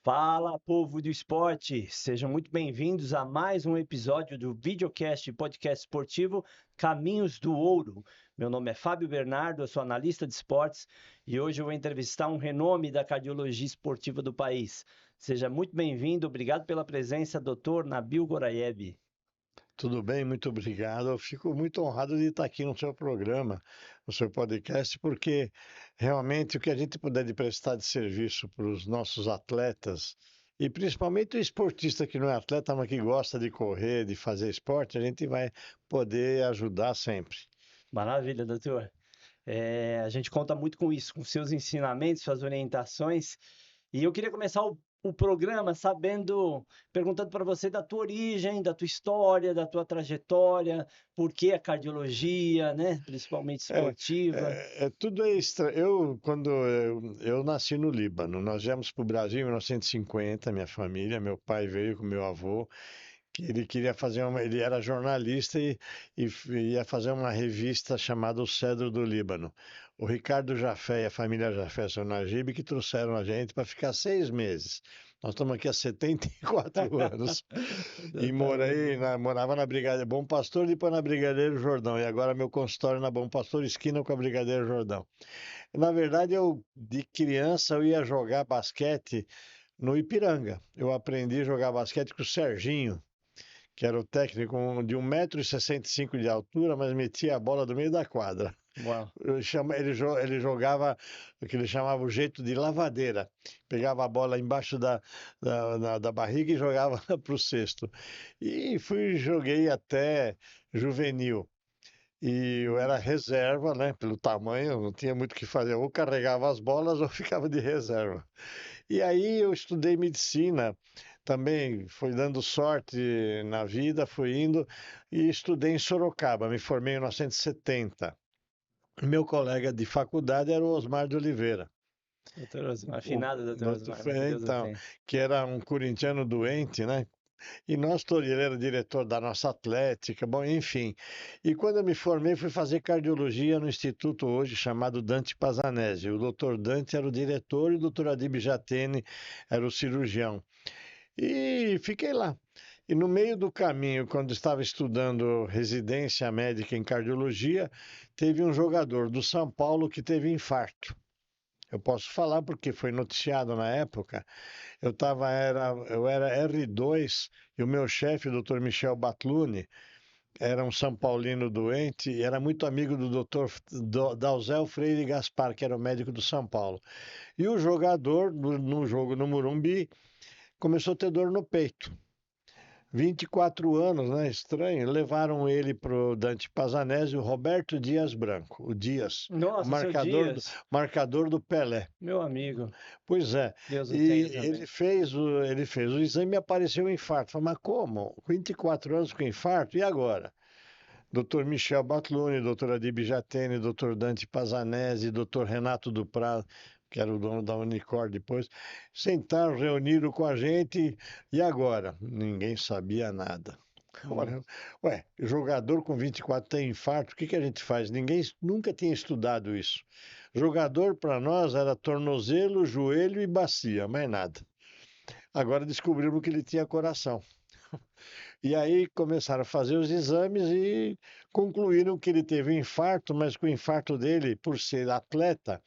Fala, povo do esporte! Sejam muito bem-vindos a mais um episódio do videocast e podcast esportivo Caminhos do Ouro. Meu nome é Fábio Bernardo, eu sou analista de esportes e hoje eu vou entrevistar um renome da cardiologia esportiva do país. Seja muito bem-vindo, obrigado pela presença, Dr. Nabil Goraieb. Tudo bem, muito obrigado. Eu fico muito honrado de estar aqui no seu programa, no seu podcast, porque realmente o que a gente puder de prestar de serviço para os nossos atletas, e principalmente o esportista que não é atleta, mas que gosta de correr, de fazer esporte, a gente vai poder ajudar sempre. Maravilha, doutor. A gente conta muito com isso, com seus ensinamentos, suas orientações. E eu queria começar o programa perguntando para você da tua origem, da tua história, da tua trajetória, por que a cardiologia, né? Principalmente É, esportiva. tudo é extra. Eu nasci no Líbano, nós viemos para o Brasil em 1950, minha família, meu pai veio com meu avô, que ele queria fazer ele era jornalista e ia fazer uma revista chamada O Cedro do Líbano. O Ricardo Jafé e a família Jafé são Najib que trouxeram a gente para ficar 6 meses. Nós estamos aqui há 74 anos e Exatamente. morava na Brigadeiro Bom Pastor, depois na Brigadeiro Jordão e agora meu consultório na Bom Pastor, esquina com a Brigadeiro Jordão. Na verdade, de criança eu ia jogar basquete no Ipiranga. Eu aprendi a jogar basquete com o Serginho, que era o técnico de 1,65 m de altura, mas metia a bola do meio da quadra. Uau. Ele jogava o que ele chamava o jeito de lavadeira. Pegava a bola embaixo da barriga e jogava para o cesto. E joguei até juvenil. E eu era reserva, né? Pelo tamanho, eu não tinha muito o que fazer. Ou carregava as bolas ou ficava de reserva. E aí eu estudei medicina, também foi dando sorte na vida, fui indo e estudei em Sorocaba, me formei em 1970. Meu colega de faculdade era o Osmar de Oliveira. Doutor Osmar, O, afinado, doutor Osmar, né? Que Deus o então, tenha. que era um corintiano doente, né? E nós todos, ele era diretor da nossa atlética, bom, enfim. E quando eu me formei, fui fazer cardiologia no instituto hoje chamado Dante Pazanese. O doutor Dante era o diretor e o doutor Adib Jatene era o cirurgião. E fiquei lá. E no meio do caminho, quando estava estudando residência médica em cardiologia, teve um jogador do São Paulo que teve infarto. Eu posso falar porque foi noticiado na época. Eu era R2 e o meu chefe, o Dr. Michel Batluni, era um São Paulino doente e era muito amigo do Dr. Dalzel Freire Gaspar, que era o médico do São Paulo. E o jogador, no jogo no Morumbi, começou a ter dor no peito. 24 anos, né? Estranho. Levaram ele para o Dante Pazanese, o Roberto Dias Branco, o Dias, o Nossa, seu Dias, marcador do Pelé. meu amigo, Pois é. Deus o tenha E também. ele fez o exame e apareceu um infarto. Falei, mas como? 24 anos com infarto? E agora? Doutor Michel Batluni, doutor Adib Jatene, doutor Dante Pazanese, doutor Renato Duprat, que era o dono da Unicor depois, sentaram, reuniram com a gente e agora? Ninguém sabia nada. Hum. Olha, ué, jogador com 24 tem infarto, o que que a gente faz? Ninguém nunca tinha estudado isso. Jogador para nós era tornozelo, joelho e bacia, mais nada. Agora descobrimos que ele tinha coração. E aí começaram a fazer os exames e concluíram que ele teve um infarto, mas que o infarto dele, por ser atleta,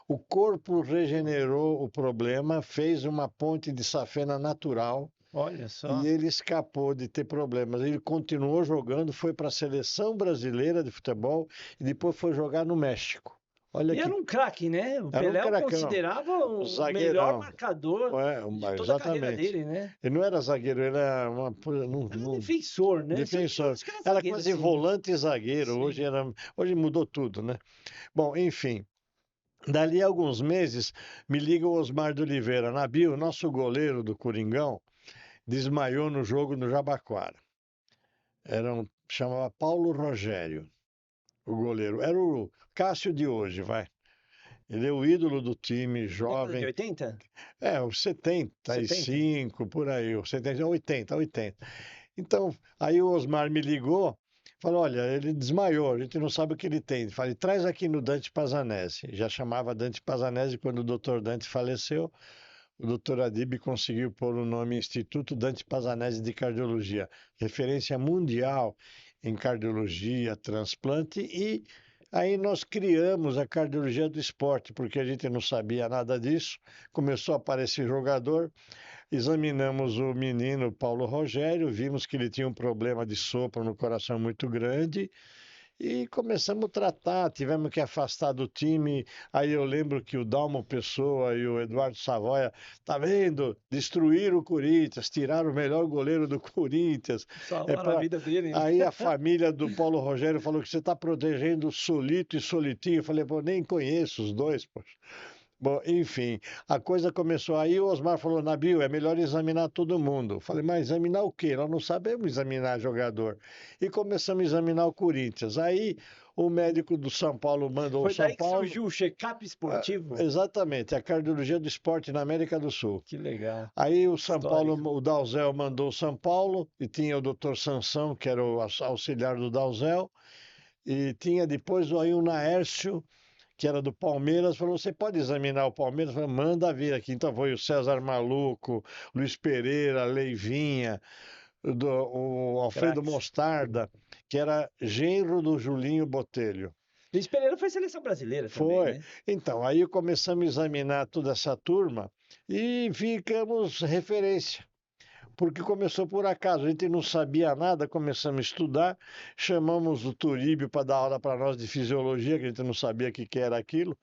o corpo regenerou o problema, fez uma ponte de safena natural Olha e só. ele escapou de ter problemas. Ele continuou jogando, foi para a seleção brasileira de futebol e depois foi jogar no México. Olha E era que um craque, né? O era um Pelé o caracão, considerava um o melhor zagueirão. marcador de toda a carreira Exatamente. dele, né? Ele não era zagueiro, ele era Era um defensor, né? Se eu não me engano, defensor. acho que era Era zagueiro, quase sim, né? volante e zagueiro. Sim. Hoje mudou tudo, né? Bom, enfim. Dali a alguns meses, me liga o Osmar de Oliveira. Nabil, nosso goleiro do Coringão, desmaiou no jogo no Jabaquara. Chamava Paulo Rogério, o goleiro. Era o Cássio de hoje, vai. Ele é o ídolo do time, Década de jovem. 80? Os setenta e 70? cinco por aí, os 70, 80. Então, aí o Osmar me ligou, falou: olha, ele desmaiou, a gente não sabe o que ele tem. Falei: traz aqui no Dante Pazanese. Já chamava Dante Pazanese quando o doutor Dante faleceu. o doutor Adib conseguiu pôr o nome Instituto Dante Pazanese de Cardiologia, referência mundial em cardiologia, transplante, e aí nós criamos a cardiologia do esporte, porque a gente não sabia nada disso, começou a aparecer jogador, examinamos o menino Paulo Rogério, vimos que ele tinha um problema de sopro no coração muito grande, e começamos a tratar, tivemos que afastar do time. Aí eu lembro que o Dalmo Pessoa e o Eduardo Savoia, tá vendo? Destruíram o Corinthians, tiraram o melhor goleiro do Corinthians. Salvaram a vida dele, né? Aí a família do Paulo Rogério falou que você está protegendo o Solito e Solitinho. Eu falei, pô, nem conheço os dois, pô. Bom, enfim, a coisa começou aí, o Osmar falou, Nabil, é melhor examinar todo mundo. Eu falei, mas examinar o quê? Nós não sabemos examinar jogador. E começamos a examinar o Corinthians. Aí o médico do São Paulo mandou o Foi São daí que Paulo. surgiu o check-up esportivo? Exatamente, a cardiologia do esporte na América do Sul. Que legal. Aí o São Paulo, Histórico. o Dalzel mandou o São Paulo, e tinha o doutor Sansão, que era o auxiliar do Dalzel, e tinha depois aí o Naércio, que era do Palmeiras, falou: você pode examinar o Palmeiras? Eu falei, manda vir aqui. Então foi o César Maluco, Luiz Pereira, Leivinha, o Alfredo Craques. Mostarda, que era genro do Julinho Botelho. Luiz Pereira foi seleção brasileira também, Foi. né? Então, aí começamos a examinar toda essa turma e ficamos referência. Porque começou por acaso, a gente não sabia nada, começamos a estudar, chamamos o Turíbio para dar aula para nós de fisiologia, que a gente não sabia o que era aquilo.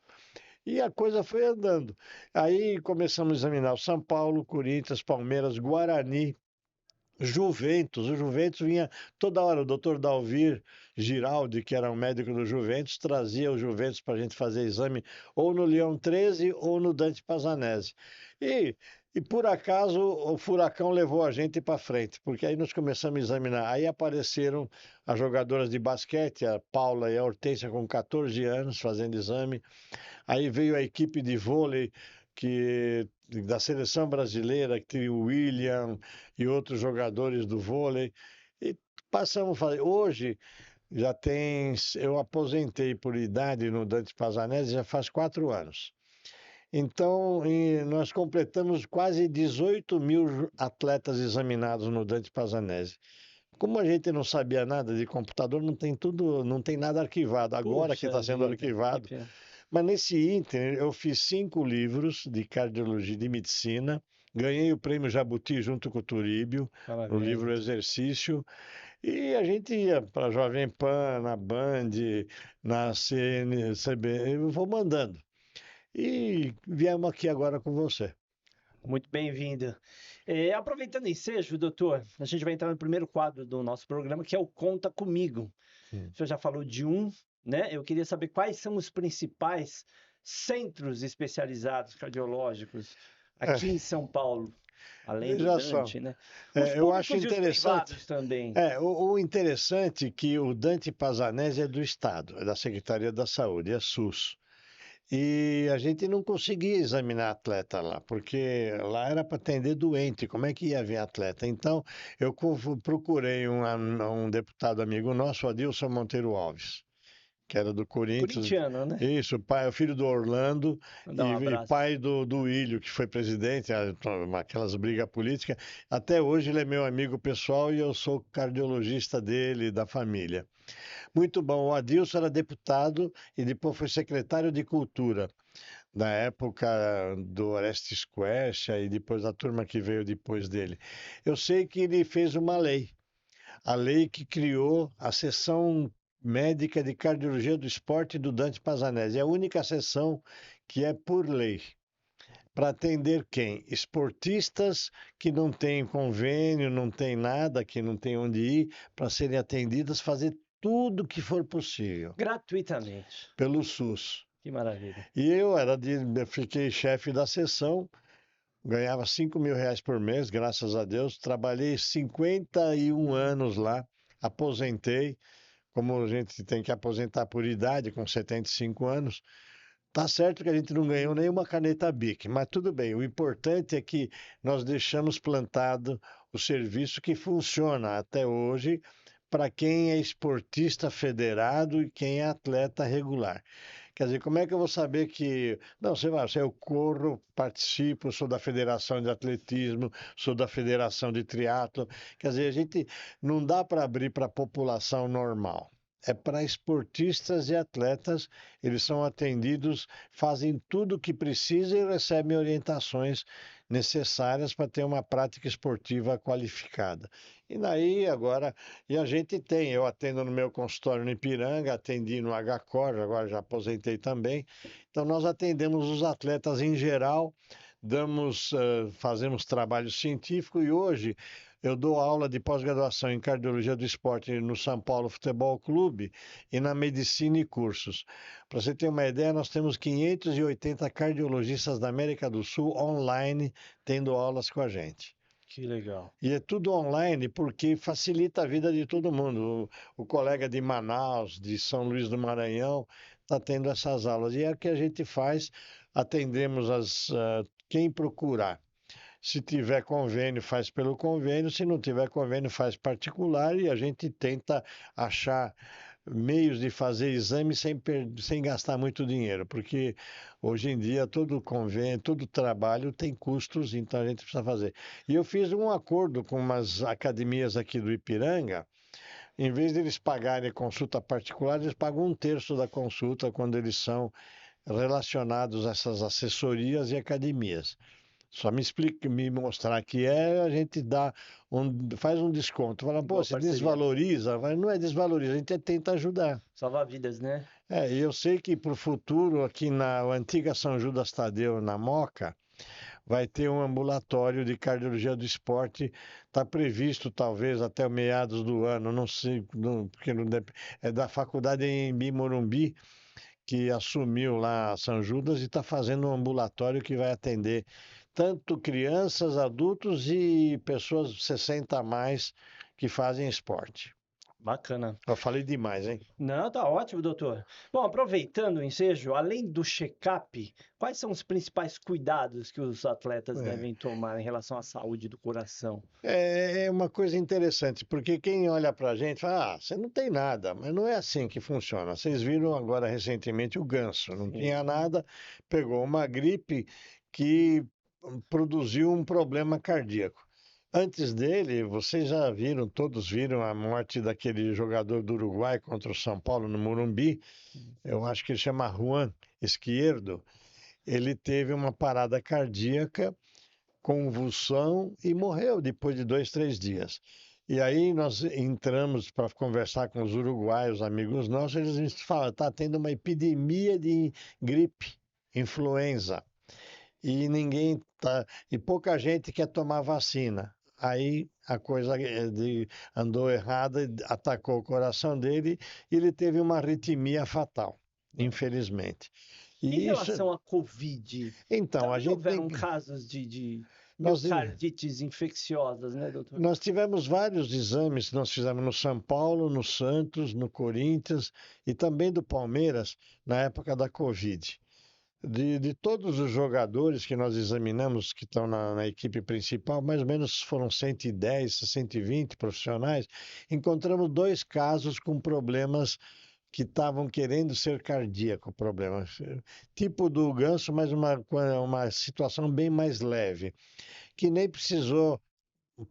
E a coisa foi andando. Aí começamos a examinar o São Paulo, Corinthians, Palmeiras, Guarani, Juventus. O Juventus vinha toda hora. O doutor Dalvir Giraldi, que era um médico do Juventus, trazia o Juventus para a gente fazer exame ou no Leão 13 ou no Dante Pazanese. E por acaso o furacão levou a gente para frente, porque aí nós começamos a examinar. Aí apareceram as jogadoras de basquete, a Paula e a Hortência, com 14 anos, fazendo exame. Aí veio a equipe de vôlei da seleção brasileira, que tinha o William e outros jogadores do vôlei. E passamos a fazer. Hoje já tem. Eu aposentei por idade no Dante Pazanese já faz 4 anos. Então, nós completamos quase 18 mil atletas examinados no Dante Pazanese. Como a gente não sabia nada de computador, não tem tudo, não tem nada arquivado. Agora que está Puxa sendo vida, arquivado. que pena. Mas nesse ínterim, eu fiz 5 livros de cardiologia e de medicina, ganhei o prêmio Jabuti junto com o Turíbio, no Parabéns, livro doutor. Exercício, e a gente ia para a Jovem Pan, na Band, na CNCB, eu vou mandando. E viemos aqui agora com você. Muito bem-vindo. Aproveitando o ensejo, doutor, a gente vai entrar no primeiro quadro do nosso programa, que é o Conta Comigo. O senhor já falou de um, né? Eu queria saber quais são os principais centros especializados cardiológicos aqui em São Paulo, além do Veja só, Dante, né? Os eu acho públicos e os interessante. privados também. O interessante é que o Dante Pazanese é do Estado, é da Secretaria da Saúde, é SUS. E a gente não conseguia examinar atleta lá, porque lá era para atender doente, como é que ia vir atleta? Então, eu procurei um deputado amigo nosso, o Adilson Monteiro Alves, que era do Corinthians. Corintiano, né? Isso, pai, o filho do Orlando Mandar um e abraço. pai do Ilho, que foi presidente, aquelas brigas políticas. Até hoje ele é meu amigo pessoal e eu sou cardiologista dele, da família. Muito bom. O Adilson era deputado e depois foi secretário de Cultura, na época do Orestes Quercia e depois da turma que veio depois dele. Eu sei que ele fez uma lei, a lei que criou a seção médica de cardiologia do esporte do Dante Pazanese. É a única seção que é por lei. Para atender quem? Esportistas que não têm convênio, não tem nada, que não tem onde ir, para serem atendidas, fazer tudo que for possível Gratuitamente. pelo SUS. Que maravilha. E eu fiquei chefe da seção, ganhava 5 mil reais por mês, graças a Deus. Trabalhei 51 anos lá, aposentei, como a gente tem que aposentar por idade, com 75 anos. Tá certo que a gente não ganhou nenhuma caneta Bic, mas tudo bem. O importante é que nós deixamos plantado o serviço que funciona até hoje para quem é esportista federado e quem é atleta regular. Quer dizer, como é que eu vou saber que. Não, você vai, eu corro, participo, sou da Federação de Atletismo, sou da Federação de Triatlo. Quer dizer, a gente não dá para abrir para a população normal. É para esportistas e atletas, eles são atendidos, fazem tudo o que precisam e recebem orientações necessárias para ter uma prática esportiva qualificada. E daí agora, e a gente tem, eu atendo no meu consultório no Ipiranga, atendi no HCOR, agora já aposentei também. Então nós atendemos os atletas em geral, fazemos trabalho científico e hoje eu dou aula de pós-graduação em cardiologia do esporte no São Paulo Futebol Clube e na medicina e cursos. Para você ter uma ideia, nós temos 580 cardiologistas da América do Sul online tendo aulas com a gente. Que legal. E é tudo online porque facilita a vida de todo mundo. O colega de Manaus, de São Luís do Maranhão, está tendo essas aulas. E é o que a gente faz, atendemos quem procurar. Se tiver convênio, faz pelo convênio. Se não tiver convênio, faz particular. E a gente tenta achar meios de fazer exame sem gastar muito dinheiro, porque hoje em dia todo convênio, todo trabalho tem custos, então a gente precisa fazer. E eu fiz um acordo com umas academias aqui do Ipiranga, em vez de eles pagarem consulta particular, eles pagam um terço da consulta quando eles são relacionados a essas assessorias e academias. Só me explica, me mostrar que a gente faz um desconto. Fala, pô, Boa se parceria. desvaloriza, não é desvaloriza, a gente tenta ajudar. Salvar vidas, né? E eu sei que para o futuro, aqui na antiga São Judas Tadeu, na Moca, vai ter um ambulatório de cardiologia do esporte. Está previsto, talvez, até o meados do ano, não sei, porque é da faculdade em Morumbi, que assumiu lá a São Judas e está fazendo um ambulatório que vai atender tanto crianças, adultos e pessoas 60 a mais que fazem esporte. Bacana. Eu falei demais, hein? Não, tá ótimo, doutor. Bom, aproveitando o ensejo, além do check-up, quais são os principais cuidados que os atletas É. devem tomar em relação à saúde do coração? É uma coisa interessante, porque quem olha para a gente fala, você não tem nada, mas não é assim que funciona. Vocês viram agora recentemente o Ganso, não Sim. tinha nada, pegou uma gripe que produziu um problema cardíaco. Antes dele, vocês já viram, todos viram a morte daquele jogador do Uruguai contra o São Paulo no Morumbi. Eu acho que ele chama Juan Esquerdo. Ele teve uma parada cardíaca, convulsão e morreu depois de 2, 3 dias. E aí nós entramos para conversar com os uruguaios, amigos nossos, eles falam, está tendo uma epidemia de gripe, influenza, e pouca gente quer tomar vacina. Aí a coisa andou errada, atacou o coração dele e ele teve uma arritmia fatal, infelizmente. Em E isso, relação à Covid, então, a também gente tem houveram que. casos de Nós, miocardites infecciosas, né, doutor? nós tivemos vários exames que nós fizemos no São Paulo, no Santos, no Corinthians e também do Palmeiras na época da Covid. De todos os jogadores que nós examinamos, que estão na equipe principal, mais ou menos foram 110, 120 profissionais, encontramos 2 casos com problemas que estavam querendo ser cardíaco, problemas. Tipo do Ganso, mas uma situação bem mais leve, que nem precisou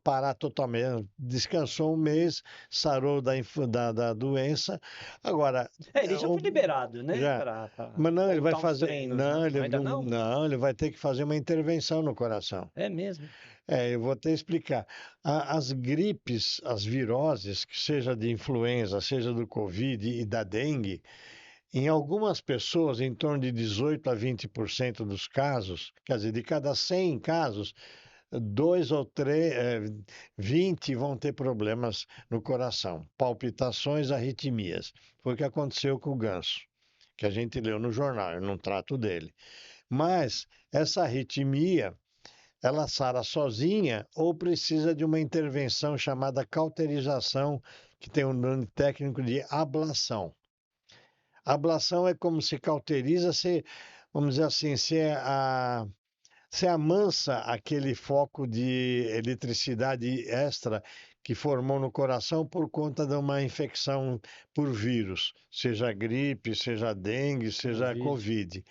parar totalmente, descansou um mês, sarou da doença. Agora, Ele já foi liberado, né, já, para mas não, ele vai voltar aos fazer, treinos, não, não? ele Ainda não? não, ele vai ter que fazer uma intervenção no coração. É mesmo? Eu vou até explicar. As gripes, as viroses, que seja de influenza, seja do Covid e da dengue, em algumas pessoas, em torno de 18 a 20% dos casos, quer dizer, de cada 100 casos, 2 ou 3, 20 vão ter problemas no coração, palpitações, arritmias. Foi o que aconteceu com o Ganso, que a gente leu no jornal, eu não trato dele. Mas essa arritmia, ela sara sozinha ou precisa de uma intervenção chamada cauterização, que tem um nome técnico de ablação. A ablação é como se cauteriza, vamos dizer assim, se você amansa aquele foco de eletricidade extra que formou no coração por conta de uma infecção por vírus, seja gripe, seja dengue, seja Covid. Covid.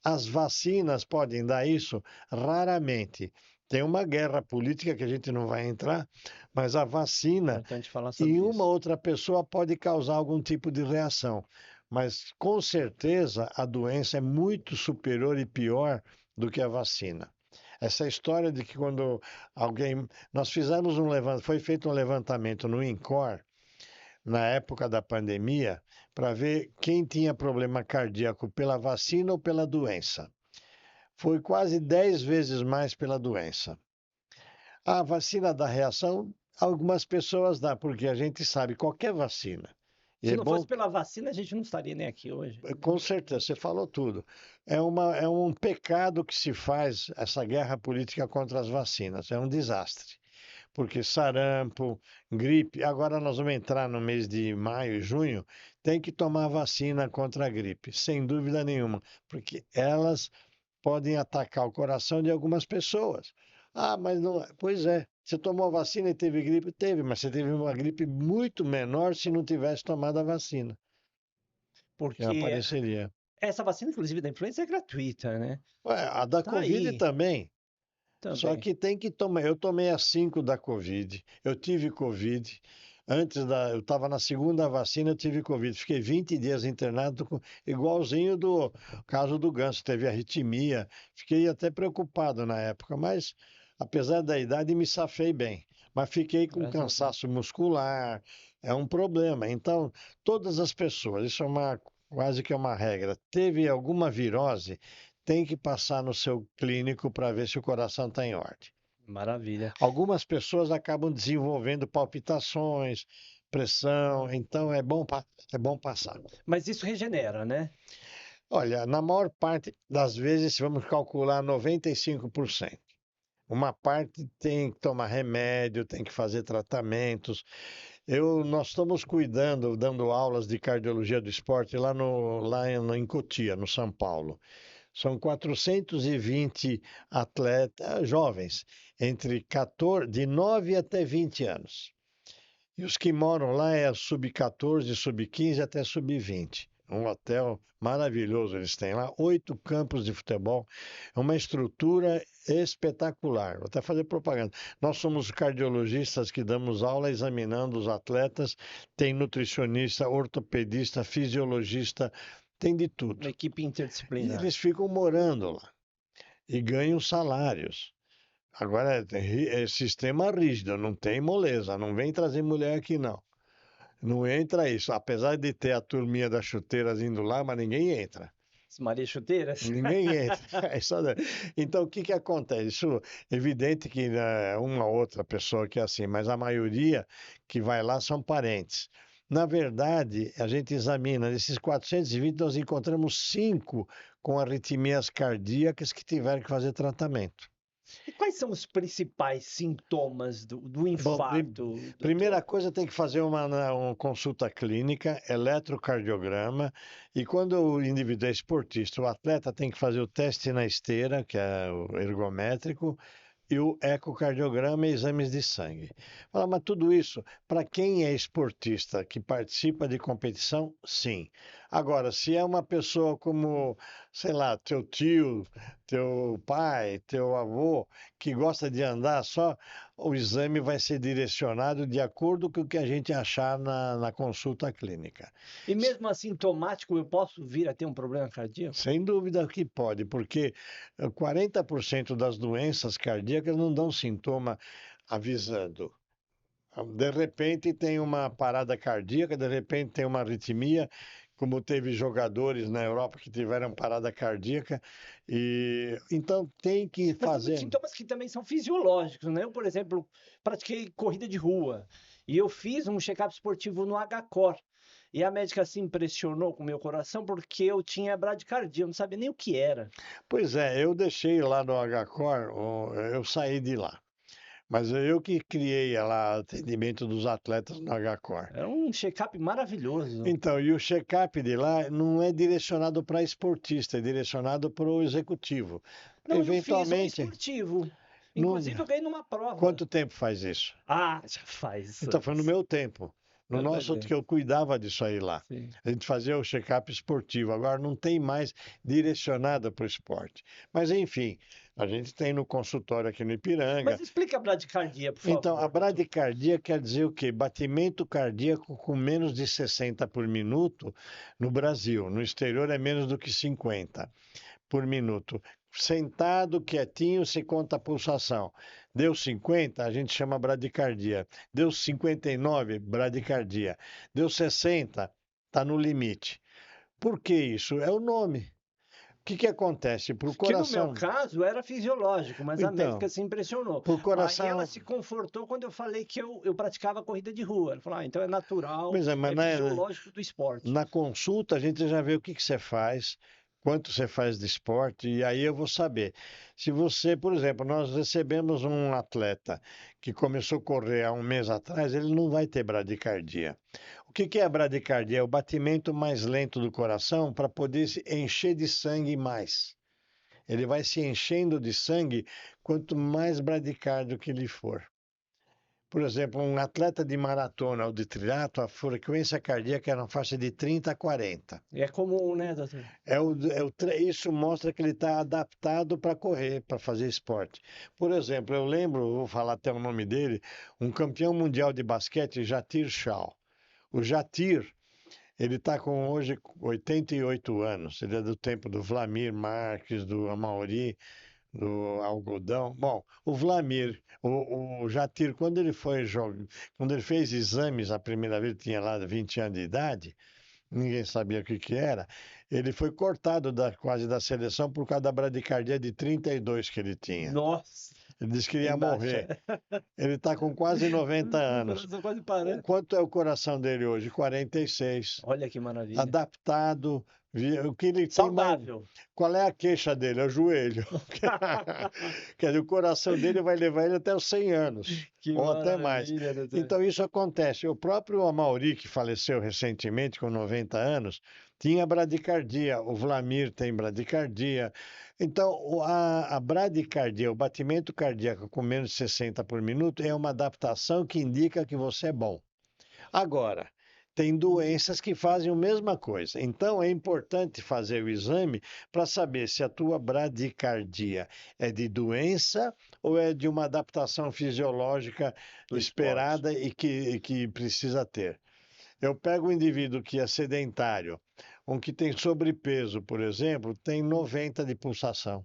As vacinas podem dar isso? Raramente. Tem uma guerra política que a gente não vai entrar, mas a vacina Importante falar em sobre uma isso. outra pessoa pode causar algum tipo de reação. Mas com certeza a doença é muito superior e pior do que a vacina. Essa história de que quando alguém. Nós fizemos um levantamento, foi feito um levantamento no INCOR, na época da pandemia, para ver quem tinha problema cardíaco pela vacina ou pela doença. Foi quase 10 vezes mais pela doença. A vacina dá reação, algumas pessoas dá, porque a gente sabe qualquer vacina. E Se é não fosse bom, pela vacina, a gente não estaria nem aqui hoje. com certeza, você falou tudo. É um pecado que se faz essa guerra política contra as vacinas, é um desastre. Porque sarampo, gripe, agora nós vamos entrar no mês de maio e junho, tem que tomar vacina contra a gripe, sem dúvida nenhuma, porque elas podem atacar o coração de algumas pessoas. Ah, mas não. Pois é, você tomou a vacina e teve gripe? Teve, mas você teve uma gripe muito menor se não tivesse tomado a vacina, que Porque apareceria. essa vacina, inclusive, da influenza é gratuita, né? Ué, a da Tá Covid aí também. Só também. que tem que tomar. Eu tomei as 5 da Covid. Eu tive Covid. Eu estava na segunda vacina, eu tive Covid. Fiquei 20 dias internado, igualzinho do caso do Ganso. Teve arritmia. Fiquei até preocupado na época, mas apesar da idade, me safei bem. Mas fiquei com Graças a Deus. cansaço muscular. É um problema. Então, todas as pessoas, isso é uma quase que é uma regra. Teve alguma virose, tem que passar no seu clínico para ver se o coração está em ordem. Maravilha. Algumas pessoas acabam desenvolvendo palpitações, pressão, então é bom passar. Mas isso regenera, né? Olha, na maior parte das vezes, vamos calcular 95%. Uma parte tem que tomar remédio, tem que fazer tratamentos. Nós estamos cuidando, dando aulas de cardiologia do esporte em Cotia, no São Paulo. São 420 atletas jovens, de 9 até 20 anos. E os que moram lá é sub-14, sub-15 até sub-20. Um hotel maravilhoso eles têm lá, 8 campos de futebol, é uma estrutura espetacular. Vou até fazer propaganda. Nós somos cardiologistas que damos aula examinando os atletas, tem nutricionista, ortopedista, fisiologista, tem de Uma tudo. equipe E interdisciplinar. eles ficam morando lá e ganham salários. Agora é sistema rígido, não tem moleza, não vem trazer mulher aqui não. Não entra isso, apesar de ter a turminha das chuteiras indo lá, mas ninguém entra. As Maria Chuteiras? Ninguém entra. Então, o que que acontece? Isso é evidente que uma outra pessoa que é assim, mas a maioria que vai lá são parentes. Na verdade, a gente examina, desses 420, nós encontramos 5 com arritmias cardíacas que tiveram que fazer tratamento. E quais são os principais sintomas do Bom, infarto, primeira doutor? coisa tem que fazer uma consulta clínica, eletrocardiograma, e quando o indivíduo é esportista, o atleta tem que fazer o teste na esteira, que é o ergométrico, e o ecocardiograma e exames de sangue. Fala, mas tudo isso, para quem é esportista que participa de competição, sim. Agora, se é uma pessoa como, sei lá, teu tio, teu pai, teu avô, que gosta de andar só, o exame vai ser direcionado de acordo com o que a gente achar na consulta clínica. E mesmo assintomático, eu posso vir a ter um problema cardíaco? Sem dúvida que pode, porque 40% das doenças cardíacas não dão sintoma avisando. De repente tem uma parada cardíaca, de repente tem uma arritmia, como teve jogadores na Europa que tiveram parada cardíaca, e então tem que Mas tem muitos fazer. sintomas que também são fisiológicos, né? Eu, por exemplo, pratiquei corrida de rua e eu fiz um check-up esportivo no HCOR. E a médica se impressionou com o meu coração porque eu tinha bradicardia, eu não sabia nem o que era. Pois é, eu deixei lá no HCOR, eu saí de lá. Mas eu que criei lá o atendimento dos atletas no HCor. É um check-up maravilhoso. Então, e o check-up de lá não é direcionado para esportista, é direcionado para o executivo. Não, eu fiz um Eventualmente, esportivo. não- Inclusive, eu ganhei numa prova. quanto tempo faz isso? Ah, já faz Então, foi no anos. meu tempo. No Pois nosso, é, que eu cuidava disso aí lá. sim. A gente fazia o check-up esportivo. Agora não tem mais direcionado para o esporte. Mas, enfim, a gente tem no consultório aqui no Mas Ipiranga. explica a bradicardia, por Então, a favor. bradicardia quer dizer o quê? Batimento cardíaco com menos de 60 por minuto no Brasil. No exterior é menos do que 50 por minuto. Sentado, quietinho, se conta a pulsação. Deu 50, a gente chama bradicardia. Deu 59, bradicardia. Deu 60, está no limite. Por que isso? É o nome. O que acontece? Para o Que no meu coração. caso era fisiológico, mas a médica Então, se impressionou. para o Aí ela coração. se confortou quando eu falei que eu praticava corrida de rua. Ela falou, ah, então é natural, Pois é, mas é fisiológico do esporte. na consulta a gente já vê o que você faz, quanto você faz de esporte, e aí eu vou saber. Se você, por exemplo, nós recebemos um atleta que começou a correr há um mês atrás, ele não vai ter bradicardia. O que é a bradicardia? É o batimento mais lento do coração para poder se encher de sangue mais. Ele vai se enchendo de sangue quanto mais bradicardio que ele for. Por exemplo, um atleta de maratona ou de triatlo, a frequência cardíaca é na faixa de 30 a 40. E é comum, né, doutor? Isso mostra que ele está adaptado para correr, para fazer esporte. Por exemplo, eu lembro, vou falar até o nome dele, um campeão mundial de basquete, Jatir Shah. O Jatir, ele está com hoje 88 anos. Ele é do tempo do Vladimir Marques, do Amaury, do algodão. Bom, o Vlamir, o Jatir, quando ele foi jogar, quando ele fez exames a primeira vez, tinha lá 20 anos de idade, ninguém sabia o que que era. Ele foi cortado quase da seleção por causa da bradicardia de 32 que ele tinha. Nossa, Ele disse que ia bem baixa. morrer. Ele está com quase 90 O anos. coração quase parando. Quanto é o coração dele hoje? 46. Olha que maravilha. Adaptado. O que ele tem mais. Saudável. Qual é a queixa dele? É o joelho. Quer dizer, o coração dele vai levar ele até os 100 anos, Que ou até mais. maravilha, doutor. Então, isso acontece. O próprio Amaury, que faleceu recentemente com 90 anos, tinha bradicardia. O Vlamir tem bradicardia. Então, a bradicardia, o batimento cardíaco com menos de 60 por minuto, é uma adaptação que indica que você é bom. Agora, tem doenças que fazem a mesma coisa. Então, é importante fazer o exame para saber se a tua bradicardia é de doença ou é de uma adaptação fisiológica Do esperada esporte. e que precisa ter. Eu pego um indivíduo que é sedentário, um que tem sobrepeso, por exemplo, tem 90 de pulsação.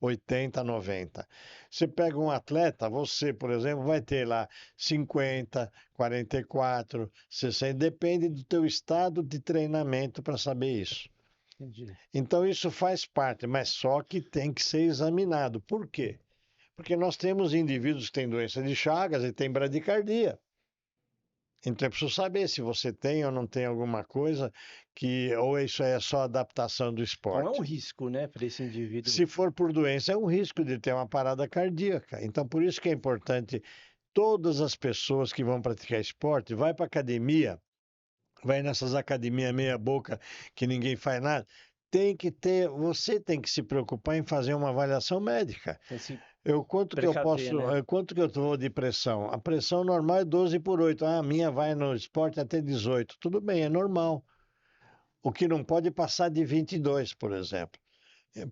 80, 90. Você pega um atleta, você, por exemplo, vai ter lá 50, 44, 60, depende do teu estado de treinamento para saber isso. Entendi. Então isso faz parte, mas só que tem que ser examinado. Por quê? Porque nós temos indivíduos que têm doença de Chagas e têm bradicardia. Então, eu preciso saber se você tem ou não tem alguma coisa que, ou isso é só adaptação do Então é um esporte. risco, né, para esse indivíduo. Se for por doença, é um risco de ter uma parada cardíaca. Então, por isso que é importante todas as pessoas que vão praticar esporte, vai para academia, vai nessas academias meia boca que ninguém faz nada, tem que ter, você tem que se preocupar em fazer uma avaliação médica. Tem que se Quanto que eu precaver, posso, né? quanto que eu vou de pressão? A pressão normal é 12 por 8. Ah, a minha vai no esporte até 18. Tudo bem, é normal. O que não pode passar de 22, por exemplo.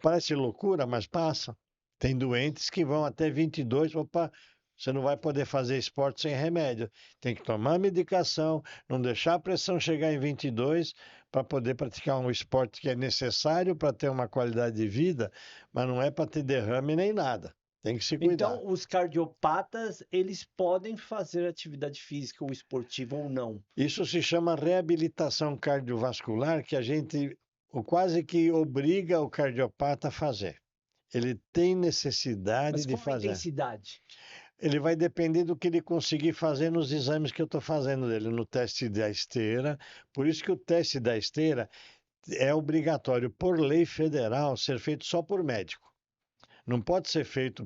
Parece loucura, mas passa. Tem doentes que vão até 22. Opa, você não vai poder fazer esporte sem remédio. Tem que tomar medicação, não deixar a pressão chegar em 22 para poder praticar um esporte que é necessário para ter uma qualidade de vida, mas não é para ter derrame nem nada. Tem que se cuidar. Então, os cardiopatas, eles podem fazer atividade física ou esportiva ou não. Isso se chama reabilitação cardiovascular, que a gente quase que obriga o cardiopata a fazer. Ele tem necessidade Mas de qual a fazer. intensidade? Ele vai depender do que ele conseguir fazer nos exames que eu estou fazendo dele, no teste da esteira. Por isso que o teste da esteira é obrigatório, por lei federal, ser feito só por médico. Não pode ser feito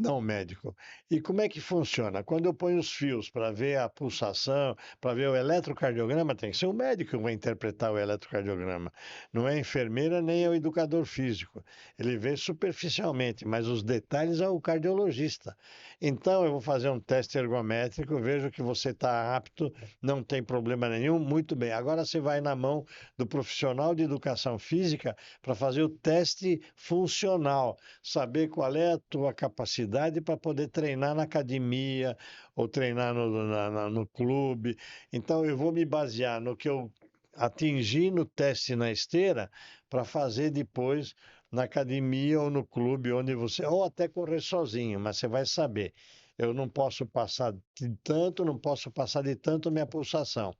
Não, médico. E como é que funciona? Quando eu ponho os fios para ver a pulsação, para ver o eletrocardiograma, tem que ser o médico que vai interpretar o eletrocardiograma. Não é a enfermeira nem é o educador físico. Ele vê superficialmente, mas os detalhes é o cardiologista. Então, eu vou fazer um teste ergométrico, vejo que você está apto, não tem problema nenhum, muito bem. Agora você vai na mão do profissional de educação física para fazer o teste funcional, saber qual é a tua capacidade para poder treinar na academia ou treinar no clube. Então, eu vou me basear no que eu atingi no teste na esteira para fazer depois na academia ou no clube onde você, ou até correr sozinho, mas você vai saber. Eu não posso passar de tanto, não posso passar de tanto minha pulsação.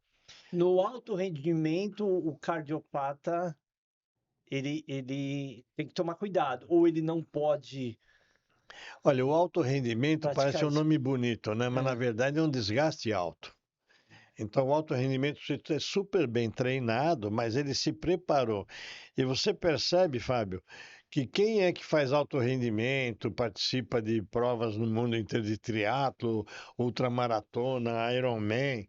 No alto rendimento, o cardiopata, ele tem que tomar cuidado, ou ele não pode Olha, o alto rendimento praticar parece um isso. nome bonito, né? Mas na É. verdade é um desgaste alto. Então, o alto rendimento precisa ser super bem treinado, mas ele se preparou. E você percebe, Fábio, que quem é que faz alto rendimento, participa de provas no mundo inteiro de triatlo, ultramaratona, Ironman,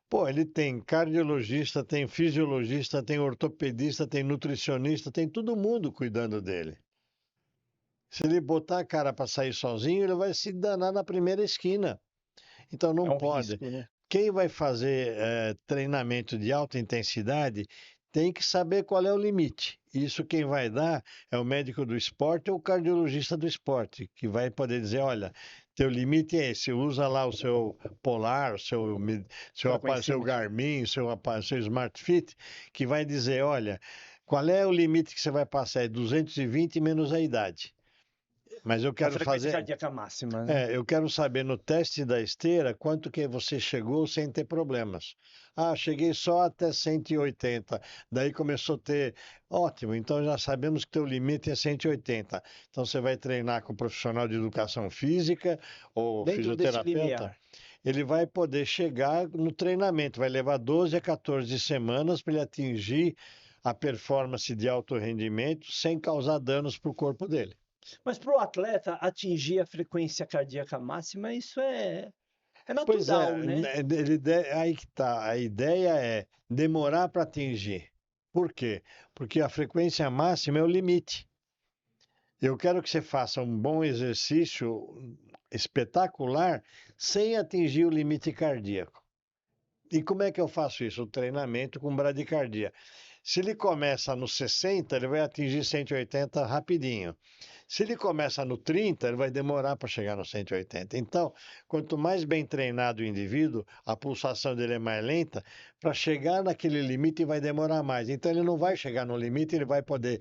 pô, ele tem cardiologista, tem fisiologista, tem ortopedista, tem nutricionista, tem todo mundo cuidando dele. Se ele botar a cara para sair sozinho, ele vai se danar na primeira esquina. Então É não um pode. risco, né? Quem vai fazer treinamento de alta intensidade tem que saber qual é o limite. Isso quem vai dar é o médico do esporte ou o cardiologista do esporte, que vai poder dizer, olha, teu limite é esse, usa lá o seu Polar, seu Frequencímetro. Garmin, seu Smart Fit, que vai dizer, olha, qual é o limite que você vai passar? É 220 menos a idade. Mas eu Que é a quero frequência fazer, cardíaca máxima, né? eu quero saber no teste da esteira quanto que você chegou sem ter problemas. Ah, cheguei só até 180. Daí começou a ter. Ótimo, então já sabemos que teu limite é 180. Então você vai treinar com um profissional de educação física ou Dentro desse fisioterapeuta. limiar. Ele vai poder chegar no treinamento, vai levar 12 a 14 semanas para ele atingir a performance de alto rendimento sem causar danos para o corpo dele. Mas para o atleta atingir a frequência cardíaca máxima, isso é Pois natural, é, né? aí que tá. A ideia é demorar para atingir. Por quê? Porque a frequência máxima é o limite. Eu quero que você faça um bom exercício espetacular sem atingir o limite cardíaco. E como é que eu faço isso? O treinamento com bradicardia. Se ele começa no 60, ele vai atingir 180 rapidinho. Se ele começa no 30, ele vai demorar para chegar no 180. Então, quanto mais bem treinado o indivíduo, a pulsação dele é mais lenta, para chegar naquele limite vai demorar mais. Então, ele não vai chegar no limite, ele vai poder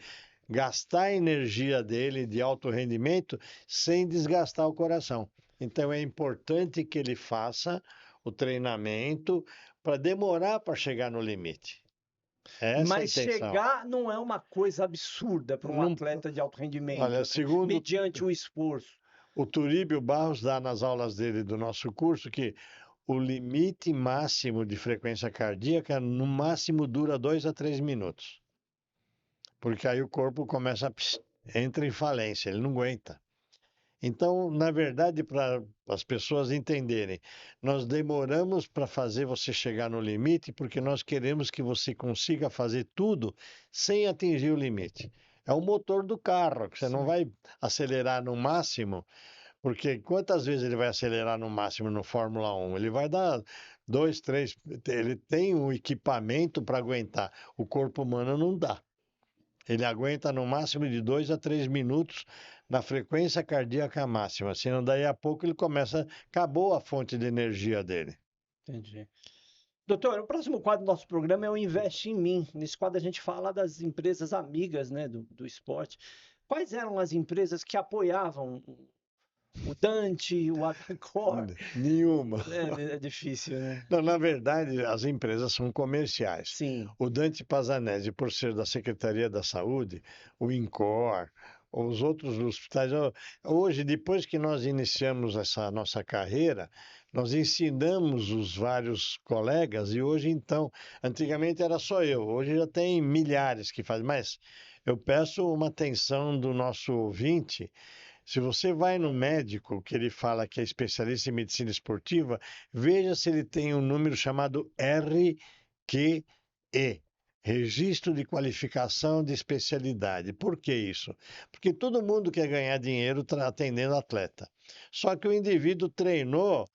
gastar a energia dele de alto rendimento sem desgastar o coração. Então, é importante que ele faça o treinamento para demorar para chegar no limite. É essa a Mas intenção. chegar não é uma coisa absurda para um Não, atleta de alto olha, rendimento, né? segundo Mediante o esforço. o Turíbio Barros dá nas aulas dele do nosso curso que o limite máximo de frequência cardíaca no máximo dura 2 a 3 minutos. Porque aí o corpo começa entra em falência, ele não aguenta. Então, na verdade, para as pessoas entenderem, nós demoramos para fazer você chegar no limite porque nós queremos que você consiga fazer tudo sem atingir o limite. É o motor do carro, que você não Sim. vai acelerar no máximo, porque quantas vezes ele vai acelerar no máximo no Fórmula 1? Ele vai dar dois, três. Ele tem um equipamento para aguentar. O corpo humano não dá. Ele aguenta no máximo de 2 a 3 minutos na frequência cardíaca máxima. Senão, daí a pouco ele começa. Acabou a fonte de energia dele. Entendi. Doutor, o próximo quadro do nosso programa é o Investe em Mim. Nesse quadro a gente fala das empresas amigas, né, do esporte. Quais eram as empresas que apoiavam o Dante, o Agricor? Nenhuma. É difícil, né? Não, na verdade, as empresas são comerciais. Sim. O Dante Pazanese, por ser da Secretaria da Saúde, o INCOR, os outros hospitais. Hoje, depois que nós iniciamos essa nossa carreira, nós ensinamos os vários colegas e hoje, então, antigamente era só eu, hoje já tem milhares que fazem. Mas eu peço uma atenção do nosso ouvinte. Se você vai no médico, que ele fala que é especialista em medicina esportiva, veja se ele tem um número chamado RQE, Registro de Qualificação de Especialidade. Por que isso? Porque todo mundo quer ganhar dinheiro atendendo atleta. Só que o indivíduo treinou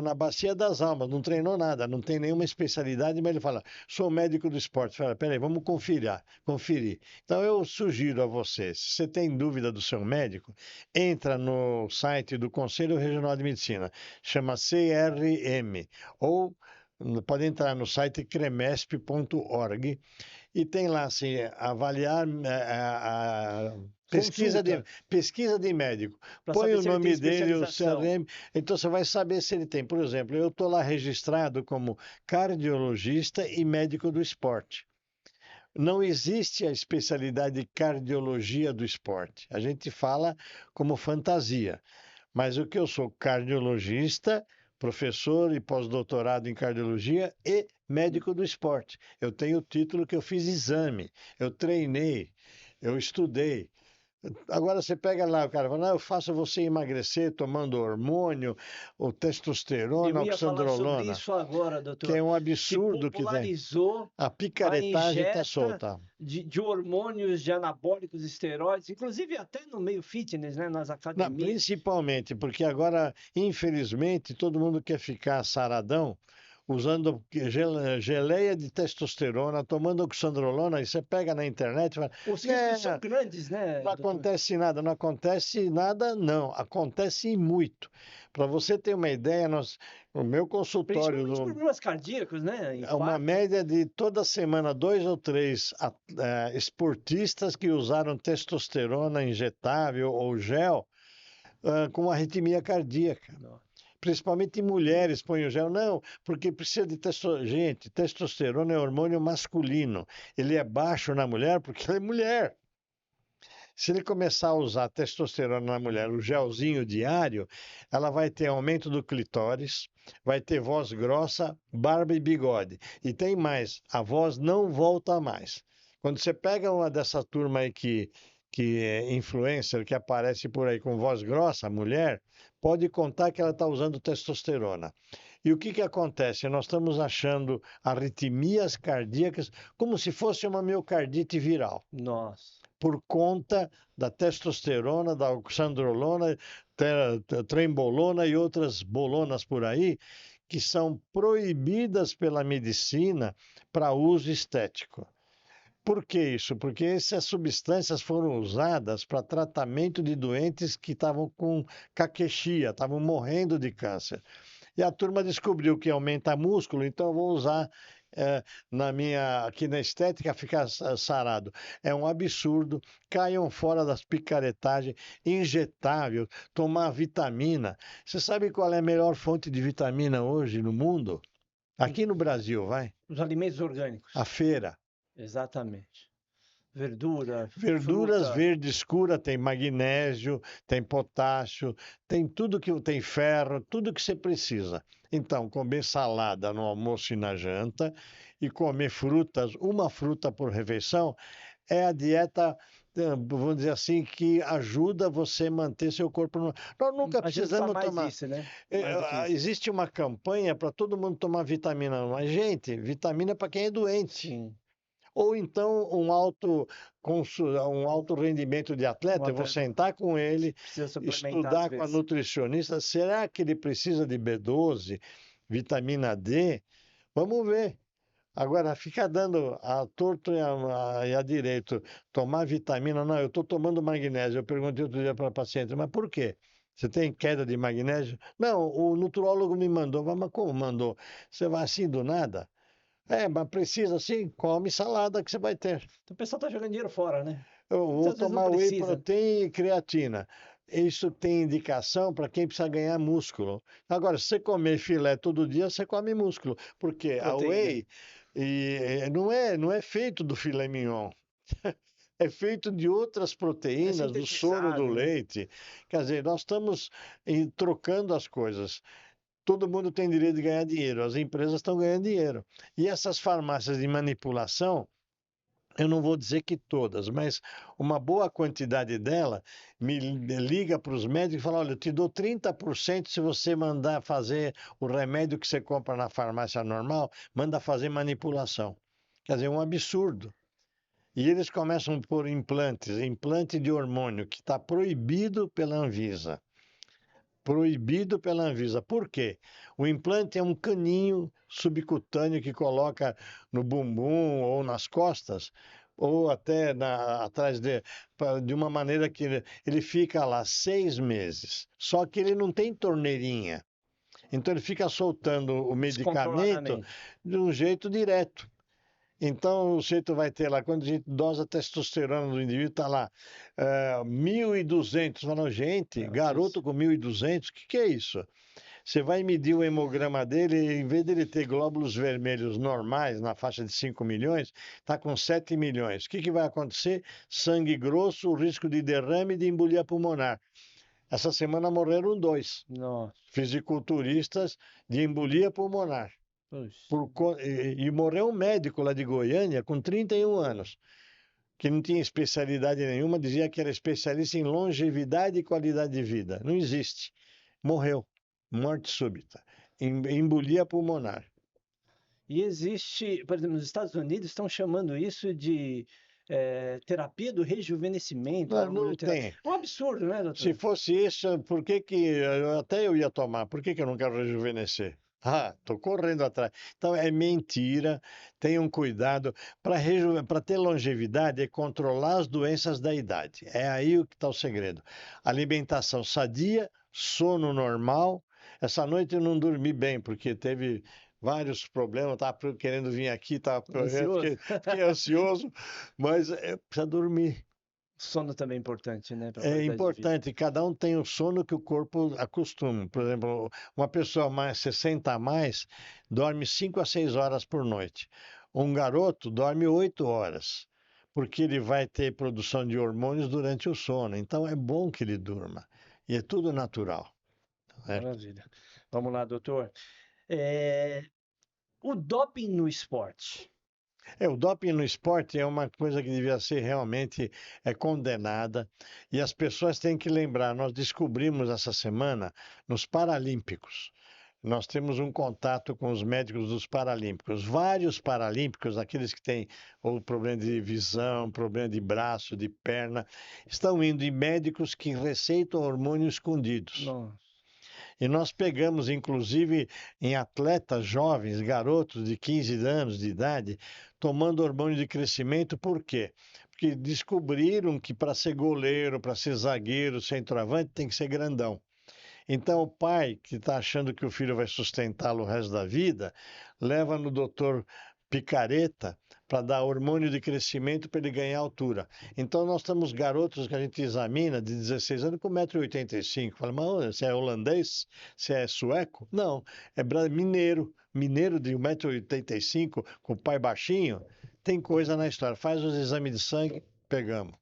na Bacia das Almas, não treinou nada, não tem nenhuma especialidade, mas ele fala, sou médico do esporte. Fala, peraí, vamos conferir. Então eu sugiro a você, se você tem dúvida do seu médico, entra no site do Conselho Regional de Medicina, chama CRM, ou pode entrar no site cremesp.org e tem lá assim, avaliar Consulta pesquisa de médico. para Põe saber o se ele tem nome dele, o especialização. CRM, então você vai saber se ele tem. Por exemplo, eu estou lá registrado como cardiologista e médico do esporte. Não existe a especialidade de cardiologia do esporte. A gente fala como fantasia. Mas o que eu sou cardiologista, professor e pós-doutorado em cardiologia e médico do esporte. Eu tenho o título que eu fiz exame, eu treinei, eu estudei. Agora você pega lá, o cara fala, eu faço você emagrecer tomando hormônio, ou Eu testosterona, ia falar sobre oxandrolona, isso agora, que é doutor. um Se absurdo que tem. popularizou A a picaretagem está ingesta solta. de hormônios, de anabólicos, esteroides, inclusive até no meio fitness, né, nas Não, academias. principalmente porque agora, infelizmente, todo mundo quer ficar saradão usando geleia de testosterona, tomando oxandrolona, e você pega na internet e fala, Os riscos são né, grandes, né, não doutor? acontece nada, não acontece nada, não, acontece muito. Para você ter uma ideia, no meu consultório, Principalmente problemas cardíacos, né? é uma Infarto. média de toda semana, dois ou três esportistas que usaram testosterona injetável ou gel com arritmia cardíaca. Não. Principalmente mulheres põem o gel. Não, porque precisa de testosterona. Gente, testosterona é hormônio masculino. Ele é baixo na mulher porque ela é mulher. Se ele começar a usar testosterona na mulher, o gelzinho diário, ela vai ter aumento do clitóris, vai ter voz grossa, barba e bigode. E tem mais, a voz não volta mais. Quando você pega uma dessa turma aí que é influencer, que aparece por aí com voz grossa, mulher, pode contar que ela está usando testosterona. E o que que acontece? Nós estamos achando arritmias cardíacas como se fosse uma miocardite viral Nossa. por conta da testosterona, da oxandrolona, trembolona e outras bolonas por aí, que são proibidas pela medicina para uso estético. Por que isso? Porque essas substâncias foram usadas para tratamento de doentes que estavam com caquexia, estavam morrendo de câncer. E a turma descobriu que aumenta músculo, então eu vou usar aqui na estética ficar sarado. É um absurdo. Caiam fora das picaretagens, injetável, tomar vitamina. Você sabe qual é a melhor fonte de vitamina hoje no mundo? Aqui no Brasil, vai. Os alimentos orgânicos. A feira. Exatamente. Verdura, Verduras fruta. verde escura tem magnésio, tem potássio, tem tudo que tem ferro, tudo que você precisa. Então, comer salada no almoço e na janta e comer frutas, uma fruta por refeição, é a dieta, vamos dizer assim, que ajuda você a manter seu corpo. Nós nunca A gente fala precisamos mais tomar. isso, né? Mais do que isso. Existe uma campanha para todo mundo tomar vitamina, mas, gente, vitamina é para quem é doente. Sim. Ou então um alto rendimento de Um atleta, eu vou atleta sentar com ele, precisa suplementar às estudar com a vezes. nutricionista, será que ele precisa de B12, vitamina D? Vamos ver. Agora, ficar dando a torto e a direito, tomar vitamina, não, eu estou tomando magnésio. Eu perguntei outro dia para a paciente, mas por quê? Você tem queda de magnésio? Não, o nutrólogo me mandou. Mas como mandou? Você vai assim do nada? É, mas precisa sim, come salada que você vai ter. Então o pessoal tá jogando dinheiro fora, né? Eu vou Muitas vezes não tomar whey precisa. protein e creatina. Isso tem indicação para quem precisa ganhar músculo. Agora, se você comer filé todo dia, você come músculo, porque a Proteína. whey não é feito do filé mignon. É feito de outras É proteínas, do soro do sintetizado, né? leite. Quer dizer, nós estamos trocando as coisas. Todo mundo tem direito de ganhar dinheiro, as empresas estão ganhando dinheiro. E essas farmácias de manipulação eu não vou dizer que todas, mas uma boa quantidade dela me liga para os médicos e fala: olha, eu te dou 30% se você mandar fazer o remédio que você compra na farmácia normal, manda fazer manipulação. Quer dizer, é um absurdo. E eles começam por implantes, implante de hormônio, que está proibido pela Anvisa. Proibido pela Anvisa. Por quê? O implante é um caninho subcutâneo que coloca no bumbum ou nas costas, ou até atrás de uma maneira que ele fica lá 6 meses. Só que ele não tem torneirinha. Então ele fica soltando o medicamento Descontroladamente. de um jeito direto. Então, o sujeito vai ter lá, quando a gente dosa a testosterona do indivíduo, está lá, 1.200. Fala, gente, É garoto altíssimo. com 1.200, o que é isso? Você vai medir o hemograma dele, em vez dele ter glóbulos vermelhos normais, na faixa de 5 milhões, está com 7 milhões. O que vai acontecer? Sangue grosso, risco de derrame e de embolia pulmonar. Essa semana morreram 2 Nossa. fisiculturistas de embolia pulmonar. Puxa. E morreu um médico lá de Goiânia com 31 anos, que não tinha especialidade nenhuma, dizia que era especialista em longevidade e qualidade de vida. Não existe. Morreu. Morte súbita. Embolia pulmonar. E existe, por exemplo, nos Estados Unidos estão chamando isso de terapia do rejuvenescimento, Não, não hormonioterapia. tem. É um absurdo, né, Se doutor? fosse isso, por que que até eu ia tomar? Por que que eu não quero rejuvenescer? Ah, estou correndo atrás. Então é mentira. Tenham cuidado. Para ter longevidade é controlar as doenças da idade. É aí o que está o segredo. Alimentação sadia, sono normal. Essa noite eu não dormi bem porque teve vários problemas. Estava querendo vir aqui, eu Ansioso? fiquei ansioso, mas precisa dormir. Sono também é importante, né, para a É qualidade de vida. importante, cada um tem o sono que o corpo acostuma. Por exemplo, uma pessoa mais 60 a mais dorme 5 a 6 horas por noite. Um garoto dorme 8 horas, porque ele vai ter produção de hormônios durante o sono. Então é bom que ele durma. E é tudo natural, certo? Maravilha. Vamos lá, doutor. É, o doping no esporte. O doping no esporte é uma coisa que devia ser realmente condenada. E as pessoas têm que lembrar, nós descobrimos essa semana nos Paralímpicos. Nós temos um contato com os médicos dos Paralímpicos. Vários Paralímpicos, aqueles que têm ou problema de visão, problema de braço, de perna, estão indo em médicos que receitam hormônios escondidos. Nossa. E nós pegamos, inclusive, em atletas jovens, garotos de 15 anos de idade, tomando hormônio de crescimento, por quê? Porque descobriram que para ser goleiro, para ser zagueiro, centroavante, tem que ser grandão. Então, o pai, que está achando que o filho vai sustentá-lo o resto da vida, leva no doutor Picareta para dar hormônio de crescimento para ele ganhar altura. Então, nós temos garotos que a gente examina de 16 anos com 1,85 m. Fala, mas você é holandês? Você é sueco? Não, é mineiro. Mineiro de 1,85 m, com o pai baixinho. Tem coisa na história. Faz os exames de sangue, pegamos.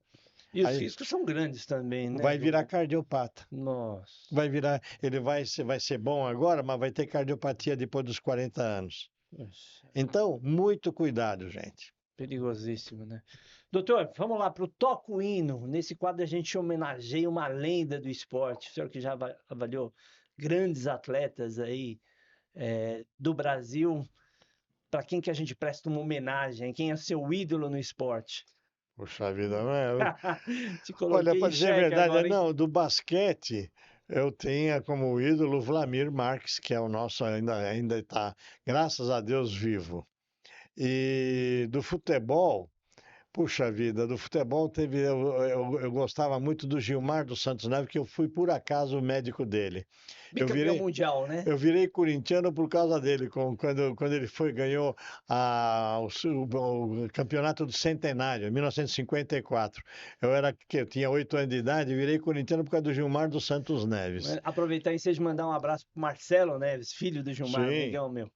E os Aí riscos são grandes também, né, vai virar do... cardiopata. Nossa. Vai virar, ele vai ser bom agora, mas vai ter cardiopatia depois dos 40 anos. Poxa, Então, muito cuidado, gente. perigosíssimo, né? Doutor, vamos lá para o Toca o Hino. Nesse quadro a gente homenageia uma lenda do esporte. O senhor que já avaliou grandes atletas aí do Brasil, para quem que a gente presta uma homenagem? Quem é seu ídolo no esporte? Puxa vida, não é? Te Olha, coloquei para em dizer a xeque verdade, agora, hein? não, do basquete, eu tenho como ídolo o Vlamir Marques, que é o nosso, ainda está, graças a Deus, vivo. E do futebol, puxa vida, do futebol eu gostava muito do Gilmar dos Santos Neves, que eu fui por acaso o médico dele. Eu Bicampeão virei, mundial, né? Eu virei corintiano por causa dele, quando ele ganhou o campeonato do centenário, em 1954. Eu tinha 8 anos de idade e virei corintiano por causa do Gilmar dos Santos Neves. Aproveitar e seja mandar um abraço pro Marcelo Neves, filho do Gilmar, Sim. amigão meu.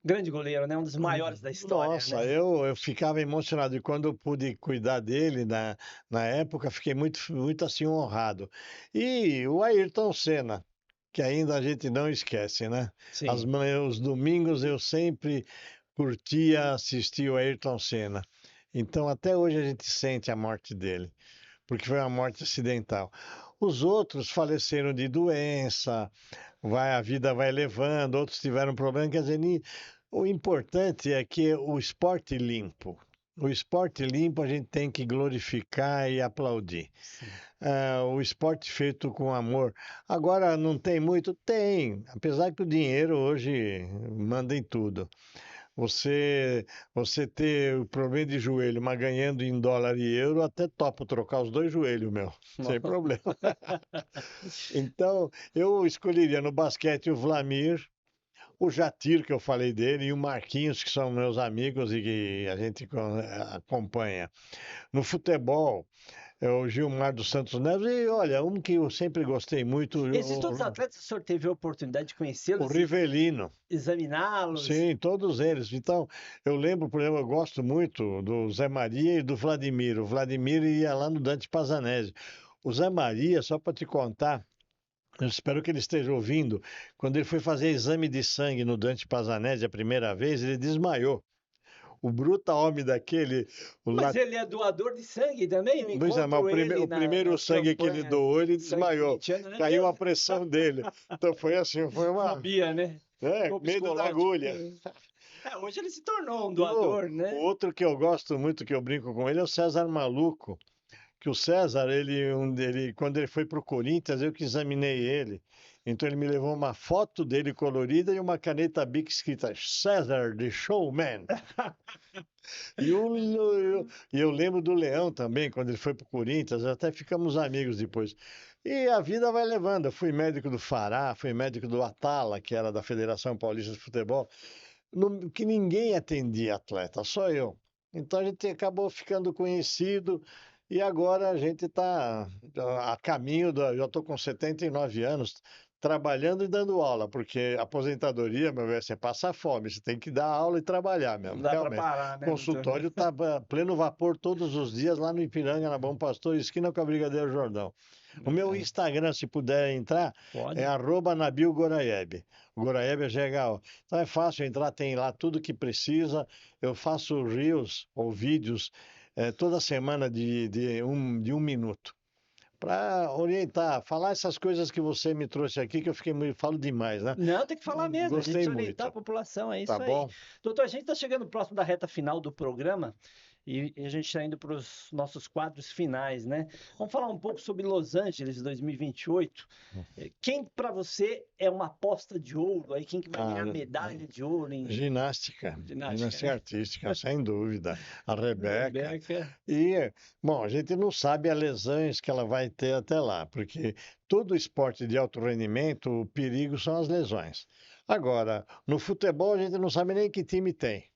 Grande goleiro, né? Um dos maiores da história, Nossa, né? eu ficava emocionado e quando eu pude cuidar dele na época, fiquei muito, muito assim honrado. E o Ayrton Senna, que ainda a gente não esquece, né? Sim. Os domingos eu sempre curtia assistir o Ayrton Senna. Então, até hoje a gente sente a morte dele, porque foi uma morte acidental. Os outros faleceram de doença, a vida vai levando, outros tiveram problema. Quer dizer, o importante é que o esporte limpo. O esporte limpo a gente tem que glorificar e aplaudir. Sim. O esporte feito com amor. Agora, não tem muito? Tem. Apesar que o dinheiro hoje manda em tudo. Você, você ter o problema de joelho, mas ganhando em dólar e euro, até topo trocar os dois joelhos, meu, sem problema. Então, eu escolheria no basquete o Vlamir, o Jatir, que eu falei dele, e o Marquinhos, que são meus amigos e que a gente acompanha. No futebol, é o Gilmar dos Santos Neves, e olha, um que eu sempre gostei muito, Esses todos os atletas, o senhor teve a oportunidade de o conhecê-los e Rivelino. examiná-los? Sim, todos eles. Então, eu lembro, por exemplo, eu gosto muito do Zé Maria e do Vladimir. O Vladimir ia lá no Dante Pazanese. O Zé Maria, só para te contar, eu espero que ele esteja ouvindo, quando ele foi fazer exame de sangue no Dante Pazanese a primeira vez, ele desmaiou. O bruta homem daquele, o Mas ele é doador de sangue também? Eu Pois é, mas encontro ele o primeiro nas sangue que ele campanhas doou, ele sangue desmaiou. corintiano, né? Caiu a pressão dele. Então foi assim, foi uma. Fobia, né? Ficou Medo da psicológico. agulha. Hoje ele se tornou um E doador, o né? outro que eu gosto muito, que eu brinco com ele, é o César Maluco. Que o César, quando ele foi para o Corinthians, eu que examinei ele. Então ele me levou uma foto dele colorida e uma caneta Bic escrita César, the Showman. E eu lembro do Leão também, quando ele foi para o Corinthians, até ficamos amigos depois. E a vida vai levando. Eu fui médico do Fará, fui médico do Atala, que era da Federação Paulista de Futebol, que ninguém atendia atleta, só eu. Então a gente acabou ficando conhecido e agora a gente está a caminho já estou com 79 anos, trabalhando e dando aula, porque aposentadoria, meu velho, você passa fome, você tem que dar aula e trabalhar Não mesmo, dá para realmente. parar, O né, doutor? consultório está pleno vapor todos os dias lá no Ipiranga, na Bom Pastor, esquina com a Brigadeiro Jordão. O meu É, Instagram, se puder entrar, é pode. @Nabil Goraieb. Goraieb é GH. Então é fácil entrar, tem lá tudo que precisa. Eu faço reels ou vídeos toda semana de um minuto para orientar, falar essas coisas que você me trouxe aqui, que eu falo demais, né? Não, tem que falar mesmo, a gente Gostei precisa orientar a muito. população, é Tá isso aí. bom? Doutor, a gente está chegando próximo da reta final do programa e a gente está indo para os nossos quadros finais, né? Vamos falar um pouco sobre Los Angeles 2028. Quem para você é uma aposta de ouro aí? Quem que vai ganhar Ah, medalha de ouro em ginástica, ginástica, ginástica né? artística, sem dúvida. A Rebeca. Rebeca. E, bom, a gente não sabe as lesões que ela vai ter até lá, porque todo esporte de alto rendimento, o perigo são as lesões. Agora, no futebol, a gente não sabe nem que time tem.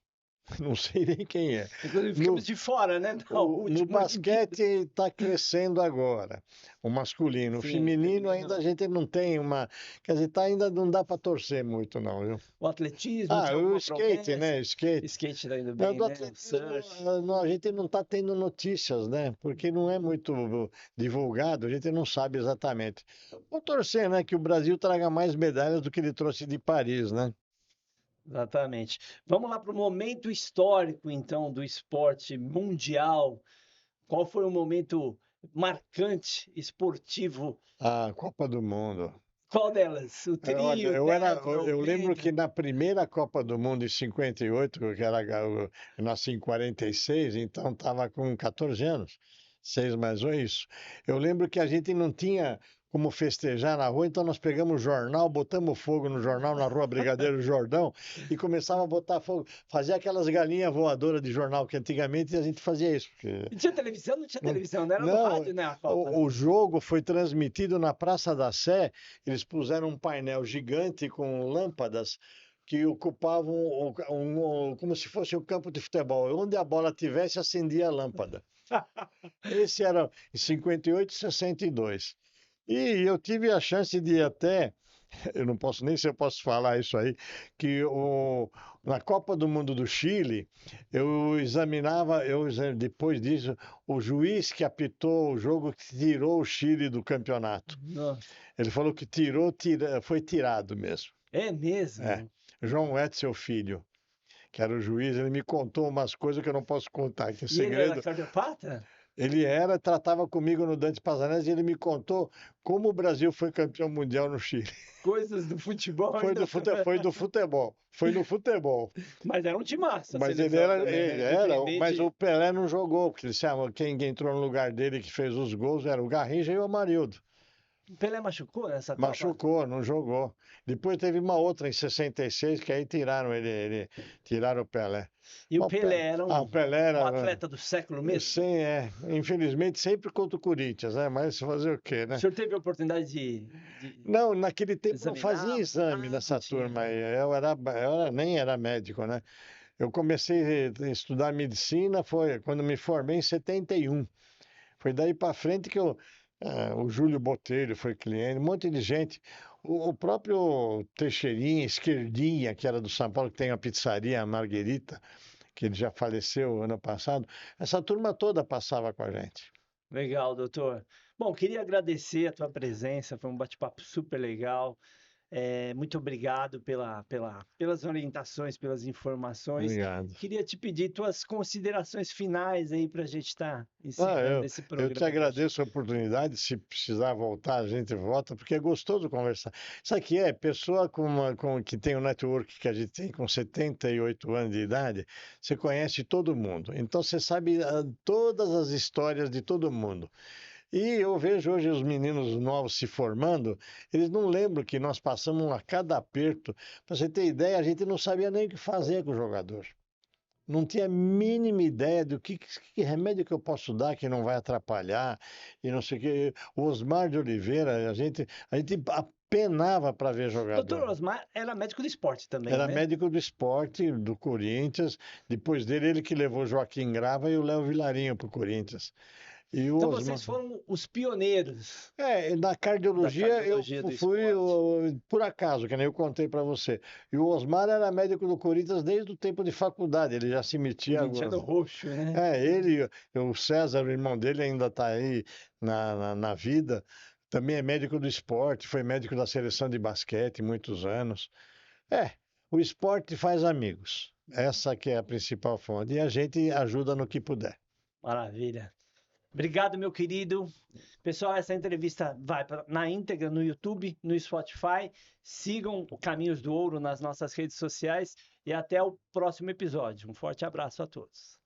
Não sei nem quem é. Inclusive, No, ficamos de fora, né? Da no última Olimpíada. basquete está crescendo agora, o masculino. O Sim, feminino ainda a feminino. gente não tem uma. Quer dizer, ainda não dá para torcer muito, não, viu? O atletismo Ah, tinha o alguma skate, promessa? né? Skate. Skate tá indo Mas bem, do né? O atletismo, surf. a gente não está tendo notícias, né? Porque não é muito divulgado, a gente não sabe exatamente. Vou torcer, né? Que o Brasil traga mais medalhas do que ele trouxe de Paris, né? Exatamente. Vamos lá para o momento histórico, então, do esporte mundial. Qual foi o momento marcante esportivo? A Copa do Mundo. Qual delas? O Olha, trio, o tetra, o eu lembro que penta? na primeira Copa do Mundo em 58, eu nasci em 46, então estava com 14 anos, 6 mais 1 é isso. Eu lembro que a gente não tinha como festejar na rua, então nós pegamos o jornal, botamos fogo no jornal na rua Brigadeiro Jordão e começava a botar fogo, fazia aquelas galinhas voadoras de jornal que antigamente a gente fazia isso. Porque E tinha televisão? Não tinha televisão, não era no não, rádio, né, a Copa, né? o jogo foi transmitido na Praça da Sé. Eles puseram um painel gigante com lâmpadas que ocupavam como se fosse um campo de futebol. Onde a bola tivesse, acendia a lâmpada. Esse era em 58 e 62. E eu tive a chance de ir até, eu não posso nem se eu posso falar isso aí, que na Copa do Mundo do Chile, depois disso, o juiz que apitou o jogo que tirou o Chile do campeonato. Nossa, Ele falou que foi tirado mesmo. é É, mesmo? João Wetzel Filho, que era o juiz, ele me contou umas coisas que eu não posso contar, que é E ele era segredo. cardiopata? Ele era, tratava comigo no Dante Pazanese e ele me contou como o Brasil foi campeão mundial no Chile. Coisas do futebol Foi ainda. foi do futebol, foi no futebol. Mas era um timaço a Mas ele seleção era, também, ele né? era, mas Independente. o Pelé não jogou, porque quem entrou no lugar dele que fez os gols era o Garrincha e o Amarildo. O Pelé machucou nessa Copa? Machucou, não jogou. Depois teve uma outra em 66 que aí tiraram tiraram o Pelé. E o Mas Pelé era O Pelé um era, atleta do século mesmo? sim, infelizmente sempre contra o Corinthians, né? Mas fazer o quê, O né? senhor teve a oportunidade de Não, naquele tempo não fazia examinar? exame Ah, não nessa tinha. turma aí. Nem era médico, né? Eu comecei a estudar medicina, foi quando me formei em 71. Foi daí para frente que o Júlio Botelho foi cliente, um monte de gente. O próprio Teixeirinha, Esquerdinha, que era do São Paulo, que tem a pizzaria, a Marguerita, que ele já faleceu ano passado. Essa turma toda passava com a gente. Legal, doutor. Bom, queria agradecer a tua presença, foi um bate-papo super legal. Muito obrigado pelas orientações, pelas informações. Obrigado. Queria te pedir tuas considerações finais aí para a gente estar Ah, encerrando esse eu te programa de hoje. agradeço a oportunidade. Se precisar voltar, a gente volta, porque é gostoso conversar. Isso aqui pessoa que tem o network que a gente tem com 78 anos de idade, você conhece todo mundo. Então você sabe todas as histórias de todo mundo. E eu vejo hoje os meninos novos se formando, eles não lembram que nós passamos a cada aperto. Para você ter ideia, a gente não sabia nem o que fazer com o jogador. Não tinha a mínima ideia do que remédio que eu posso dar que não vai atrapalhar e não sei o quê. O Osmar de Oliveira, a gente apenava para ver Doutor jogador. Osmar era médico do esporte também, Era né? médico do esporte, do Corinthians. Depois dele, ele que levou o Joaquim Grava e o Léo Vilarinho para o Corinthians. E o Então Osmar. vocês foram os pioneiros Na da cardiologia eu cardiologia do fui esporte. por acaso, que nem eu contei para você. E o Osmar era médico do Corinthians desde o tempo de faculdade, ele já se metia. Corintiano roxo, né? Ele, o César, o irmão dele, ainda está aí na vida. Também é médico do esporte, foi médico da seleção de basquete muitos anos. É, o esporte faz amigos. Essa que é a principal fonte. E a gente ajuda no que puder. Maravilha. Obrigado, meu querido. Pessoal, essa entrevista vai na íntegra no YouTube, no Spotify. Sigam o Caminhos do Ouro nas nossas redes sociais e até o próximo episódio. Um forte abraço a todos.